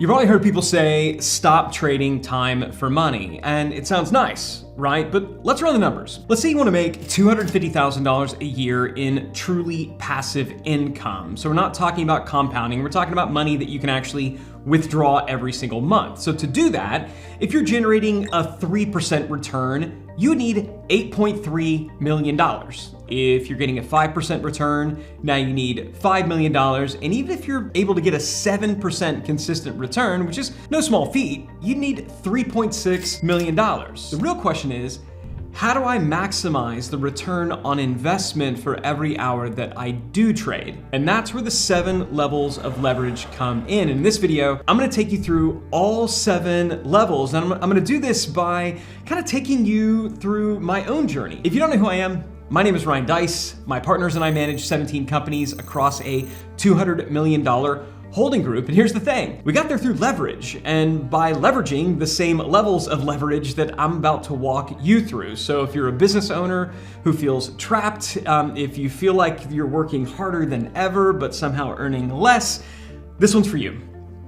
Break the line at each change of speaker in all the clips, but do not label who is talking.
You've probably heard people say, stop trading time for money, and it sounds nice, right? But let's run the numbers. Let's say you want to make $250,000 a year in truly passive income. So we're not talking about compounding, we're talking about money that you can actually withdraw every single month. So to do that, if you're generating a 3% return, you would need $8.3 million. If you're getting a 5% return, now you need $5 million. And even if you're able to get a 7% consistent return, which is no small feat, you need $3.6 million. The real question is, how do I maximize the return on investment for every hour that I do trade? And that's where the 7 levels of leverage come in. In this video, I'm gonna take you through all 7 levels, and I'm gonna do this by kind of taking you through my own journey. If you don't know who I am, my name is Ryan Deiss. My partners and I manage 17 companies across a $200 million holding group. And here's the thing, we got there through leverage, and by leveraging the same levels of leverage that I'm about to walk you through. So if you're a business owner who feels trapped, if you feel like you're working harder than ever, but somehow earning less, this one's for you.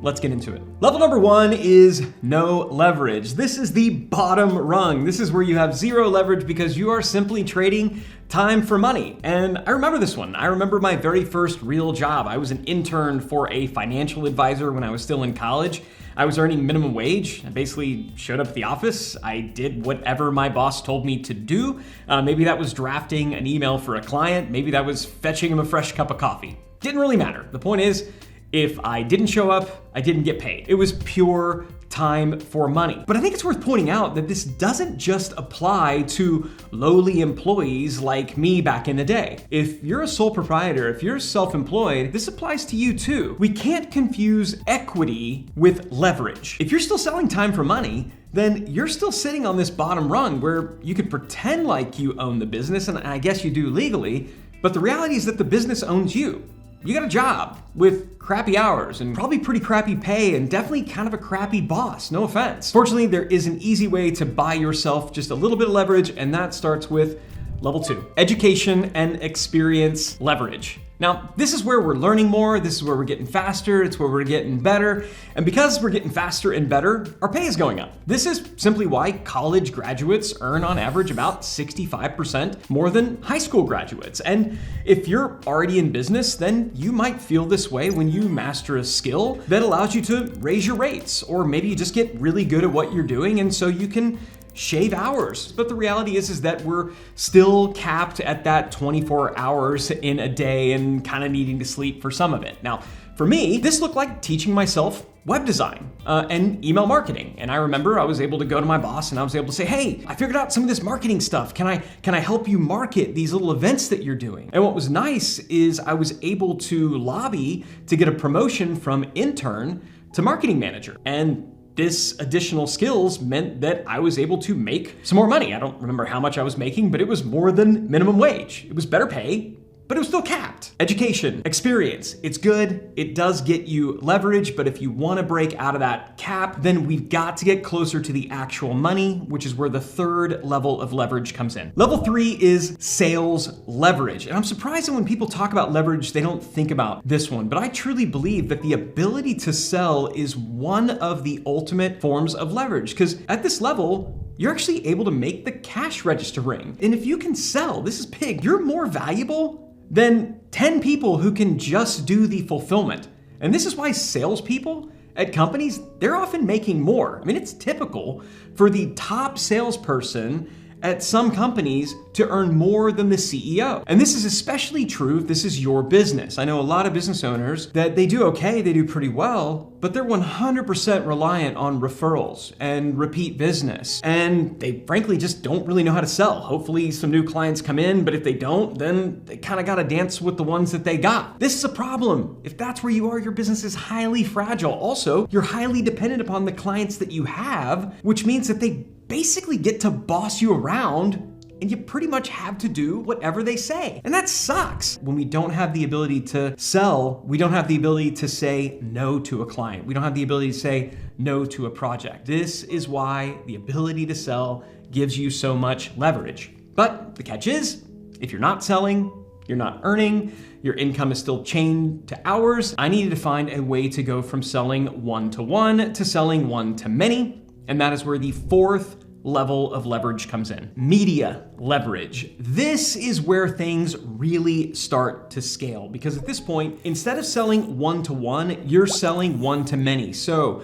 Let's get into it. Level number 1 is no leverage. This is the bottom rung. This is where you have 0 leverage because you are simply trading time for money. And I remember this one. I remember my very first real job. I was an intern for a financial advisor when I was still in college. I was earning minimum wage. I basically showed up at the office. I did whatever my boss told me to do. Maybe that was drafting an email for a client. Maybe that was fetching him a fresh cup of coffee. Didn't really matter. The point is, if I didn't show up, I didn't get paid. It was pure time for money. But I think it's worth pointing out that this doesn't just apply to lowly employees like me back in the day. If you're a sole proprietor, if you're self-employed, this applies to you too. We can't confuse equity with leverage. If you're still selling time for money, then you're still sitting on this bottom rung where you could pretend like you own the business, and I guess you do legally, but the reality is that the business owns you. You got a job with crappy hours and probably pretty crappy pay and definitely kind of a crappy boss, no offense. Fortunately, there is an easy way to buy yourself just a little bit of leverage, and that starts with level 2, education and experience leverage. Now, this is where we're learning more, this is where we're getting faster, it's where we're getting better, and because we're getting faster and better, our pay is going up. This is simply why college graduates earn on average about 65% more than high school graduates. And if you're already in business, then you might feel this way when you master a skill that allows you to raise your rates, or maybe you just get really good at what you're doing and so you can shave hours. But the reality is that we're still capped at that 24 hours in a day and kind of needing to sleep for some of it. Now, for me, this looked like teaching myself web design and email marketing. And I remember I was able to go to my boss and I was able to say, hey, I figured out some of this marketing stuff. Can I help you market these little events that you're doing? And what was nice is I was able to lobby to get a promotion from intern to marketing manager. And this additional skills meant that I was able to make some more money. I don't remember how much I was making, but it was more than minimum wage. It was better pay, but it was still capped. Education, experience, it's good. It does get you leverage, but if you want to break out of that cap, then we've got to get closer to the actual money, which is where the 3rd level of leverage comes in. Level 3 is sales leverage. And I'm surprised that when people talk about leverage, they don't think about this one, but I truly believe that the ability to sell is one of the ultimate forms of leverage, because at this level, you're actually able to make the cash register ring. And if you can sell, this is big, you're more valuable than 10 people who can just do the fulfillment. And this is why salespeople at companies, they're often making more. I mean, it's typical for the top salesperson at some companies to earn more than the CEO. And this is especially true if this is your business. I know a lot of business owners that they do okay, they do pretty well, but they're 100% reliant on referrals and repeat business. And they frankly just don't really know how to sell. Hopefully some new clients come in, but if they don't, then they kind of got to dance with the ones that they got. This is a problem. If that's where you are, your business is highly fragile. Also, you're highly dependent upon the clients that you have, which means that they basically get to boss you around and you pretty much have to do whatever they say. And that sucks. When we don't have the ability to sell, we don't have the ability to say no to a client. We don't have the ability to say no to a project. This is why the ability to sell gives you so much leverage. But the catch is, if you're not selling, you're not earning, your income is still chained to hours. I needed to find a way to go from selling one-to-one to selling one-to-many, and that is where the fourth level of leverage comes in. Media leverage. This is where things really start to scale, because at this point, instead of selling one-to-one, you're selling one-to-many. So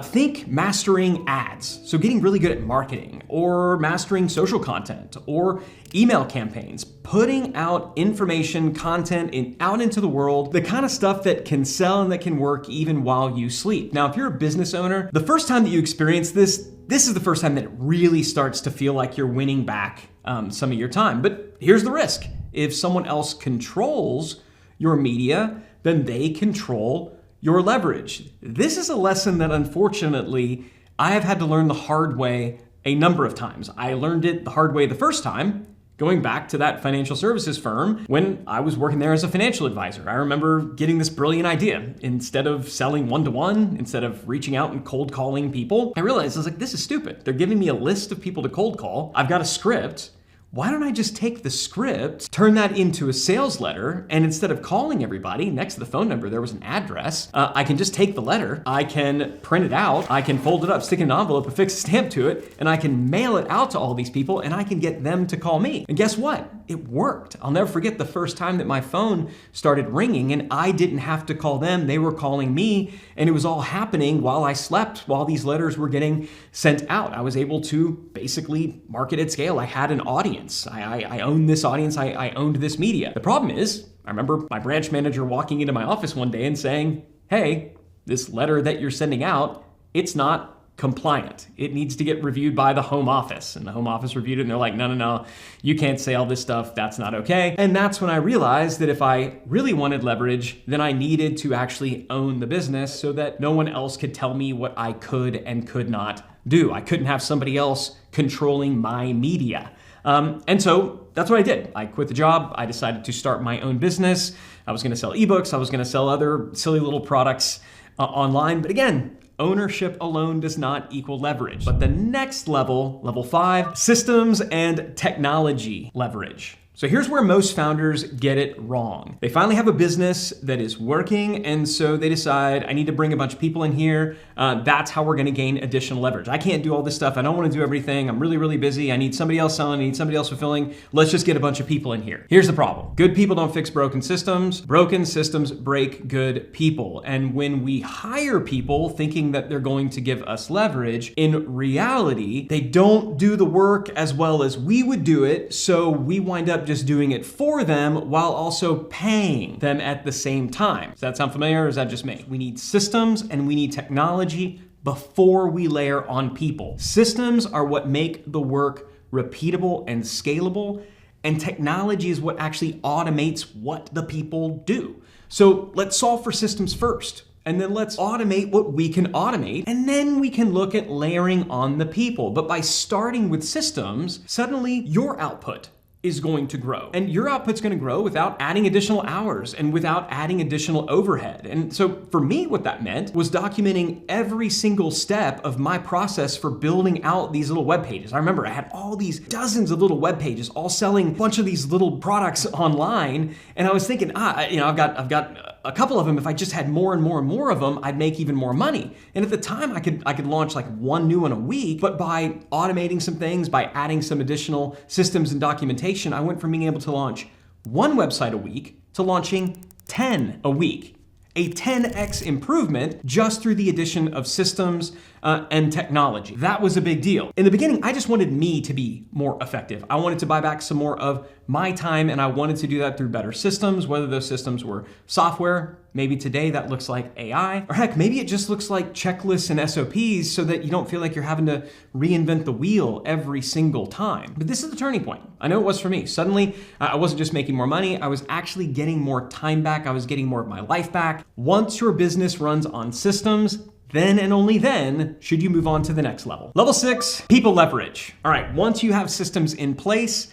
think mastering ads. So getting really good at marketing, or mastering social content, or email campaigns, putting out information, content out into the world, the kind of stuff that can sell and that can work even while you sleep. Now, if you're a business owner, the first time that you experience this is the first time that it really starts to feel like you're winning back some of your time. But here's the risk. If someone else controls your media, then they control your leverage. This is a lesson that unfortunately I have had to learn the hard way a number of times. I learned it the hard way the first time, going back to that financial services firm when I was working there as a financial advisor. I remember getting this brilliant idea. Instead of selling one-to-one, instead of reaching out and cold calling people, I realized I was like, this is stupid. They're giving me a list of people to cold call. I've got a script. Why don't I just take the script, turn that into a sales letter, and instead of calling everybody, next to the phone number, there was an address. I can just take the letter, I can print it out, I can fold it up, stick it in an envelope, affix a stamp to it, and I can mail it out to all these people, and I can get them to call me. And guess what? It worked. I'll never forget the first time that my phone started ringing, and I didn't have to call them, they were calling me, and it was all happening while I slept, while these letters were getting sent out. I was able to basically market at scale. I had an audience. I owned this audience, I owned this media. The problem is, I remember my branch manager walking into my office one day and saying, hey, this letter that you're sending out, it's not compliant. It needs to get reviewed by the home office. And the home office reviewed it and they're like, no, you can't say all this stuff, that's not okay. And that's when I realized that if I really wanted leverage, then I needed to actually own the business so that no one else could tell me what I could and could not do. I couldn't have somebody else controlling my media. And so that's what I did. I quit the job. I decided to start my own business. I was going to sell ebooks. I was going to sell other silly little products online. But again, ownership alone does not equal leverage. But the next level, level 5, systems and technology leverage. So here's where most founders get it wrong. They finally have a business that is working, and so they decide, I need to bring a bunch of people in here. That's how we're gonna gain additional leverage. I can't do all this stuff. I don't wanna do everything. I'm really, really busy. I need somebody else selling. I need somebody else fulfilling. Let's just get a bunch of people in here. Here's the problem. Good people don't fix broken systems. Broken systems break good people. And when we hire people thinking that they're going to give us leverage, in reality, they don't do the work as well as we would do it, so we wind up just doing it for them while also paying them at the same time. Does that sound familiar or is that just me? We need systems and we need technology before we layer on people. Systems are what make the work repeatable and scalable, and technology is what actually automates what the people do. So let's solve for systems first. And then let's automate what we can automate, and then we can look at layering on the people. But by starting with systems, suddenly your output is going to grow. And your output's gonna grow without adding additional hours and without adding additional overhead. And so for me, what that meant was documenting every single step of my process for building out these little web pages. I remember I had all these dozens of little web pages, all selling a bunch of these little products online. And I was thinking, I've got a couple of them. If I just had more and more and more of them, I'd make even more money. And at the time I could launch like one new one a week, but by automating some things, by adding some additional systems and documentation, I went from being able to launch one website a week to launching 10 a week. A 10x improvement just through the addition of systems and technology. That was a big deal. In the beginning, I just wanted me to be more effective. I wanted to buy back some more of my time, and I wanted to do that through better systems, whether those systems were software. Maybe today that looks like AI, or heck, maybe it just looks like checklists and SOPs so that you don't feel like you're having to reinvent the wheel every single time. But this is the turning point. I know it was for me. Suddenly, I wasn't just making more money, I was actually getting more time back. I was getting more of my life back. Once your business runs on systems, then and only then should you move on to the next level. Level 6, people leverage. All right, once you have systems in place,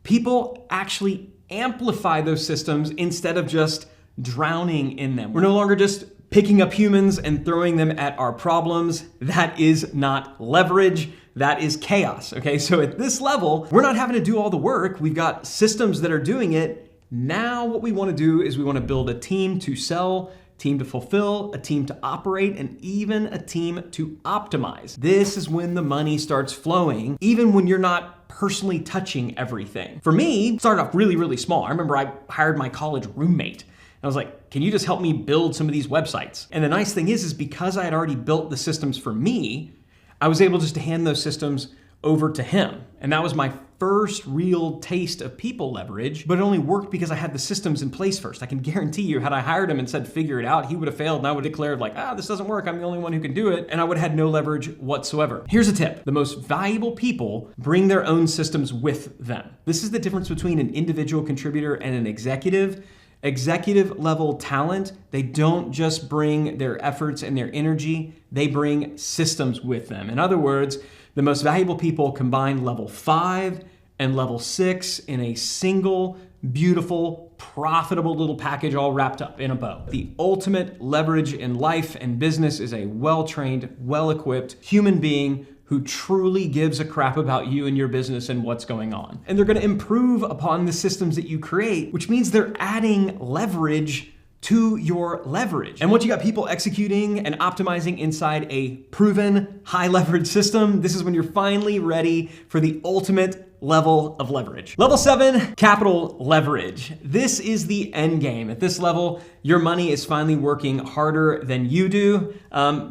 people actually amplify those systems instead of just drowning in them. We're no longer just picking up humans and throwing them at our problems. That is not leverage. That is chaos, okay? So at this level, we're not having to do all the work. We've got systems that are doing it, Now what we want to do is we want to build a team to sell, team to fulfill, a team to operate, and even a team to optimize. This is when the money starts flowing, even when you're not personally touching everything. For me, it started off really, really small. I remember I hired my college roommate. I was like, can you just help me build some of these websites? And the nice thing is because I had already built the systems for me, I was able just to hand those systems over to him. And that was my first real taste of people leverage, but it only worked because I had the systems in place first. I can guarantee you, had I hired him and said, figure it out, he would have failed and I would have declared like, this doesn't work, I'm the only one who can do it, and I would have had no leverage whatsoever. Here's a tip. The most valuable people bring their own systems with them. This is the difference between an individual contributor and an executive. Executive level talent, they don't just bring their efforts and their energy, they bring systems with them. In other words, the most valuable people combine level 5 and level 6 in a single, beautiful, profitable little package all wrapped up in a bow. The ultimate leverage in life and business is a well-trained, well-equipped human being who truly gives a crap about you and your business and what's going on. And they're gonna improve upon the systems that you create, which means they're adding leverage to your leverage. And once you got people executing and optimizing inside a proven high leverage system, this is when you're finally ready for the ultimate level of leverage. Level 7, capital leverage. This is the end game. At this level, your money is finally working harder than you do.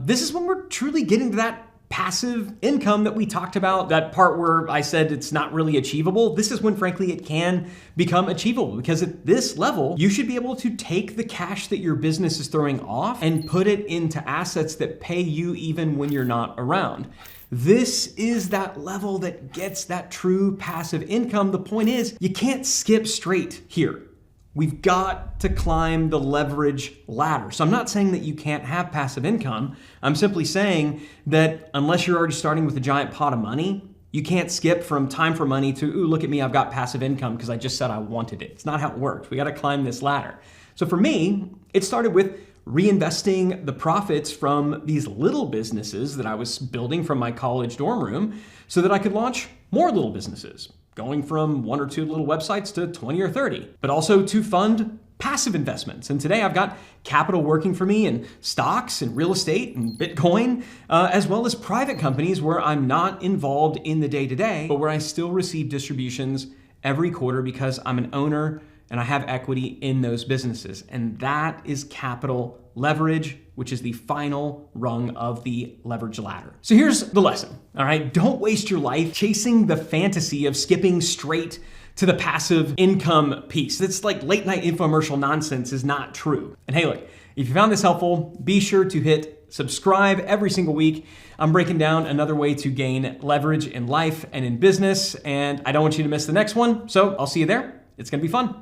This is when we're truly getting to that passive income that we talked about, that part where I said it's not really achievable. This is when, frankly, it can become achievable, because at this level, you should be able to take the cash that your business is throwing off and put it into assets that pay you even when you're not around. This is that level that gets that true passive income. The point is, you can't skip straight here. We've got to climb the leverage ladder. So I'm not saying that you can't have passive income. I'm simply saying that unless you're already starting with a giant pot of money, you can't skip from time for money to, ooh, look at me, I've got passive income because I just said I wanted it. It's not how it works. We got to climb this ladder. So for me, it started with reinvesting the profits from these little businesses that I was building from my college dorm room so that I could launch more little businesses, going from 1 or 2 little websites to 20 or 30, but also to fund passive investments. And today I've got capital working for me in stocks and real estate and Bitcoin, as well as private companies where I'm not involved in the day-to-day, but where I still receive distributions every quarter because I'm an owner and I have equity in those businesses. And that is capital leverage, which is the final rung of the leverage ladder. So here's the lesson, all right? Don't waste your life chasing the fantasy of skipping straight to the passive income piece. It's like late night infomercial nonsense is not true. And hey, look, if you found this helpful, be sure to hit subscribe every single week. I'm breaking down another way to gain leverage in life and in business, and I don't want you to miss the next one. So I'll see you there. It's gonna be fun.